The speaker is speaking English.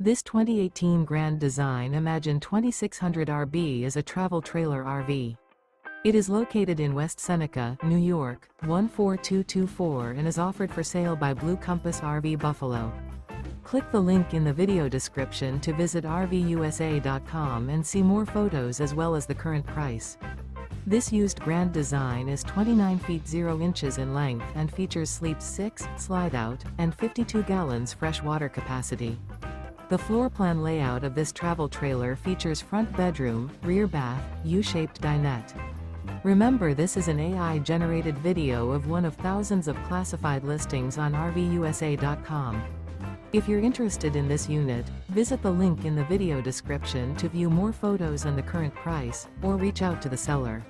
This 2018 Grand Design Imagine 2600 RB is a travel trailer RV. It is located in West Seneca, New York, 14224 and is offered for sale by Blue Compass RV Buffalo. Click the link in the video description to visit RVUSA.com and see more photos as well as the current price. This used Grand Design is 29 feet 0 inches in length and features Sleep 6, Slideout, and 52 gallons fresh water capacity. The floor plan layout of this travel trailer features front bedroom, rear bath, U-shaped dinette. Remember, this is an AI-generated video of one of thousands of classified listings on RVUSA.com. If you're interested in this unit, visit the link in the video description to view more photos and the current price, or reach out to the seller.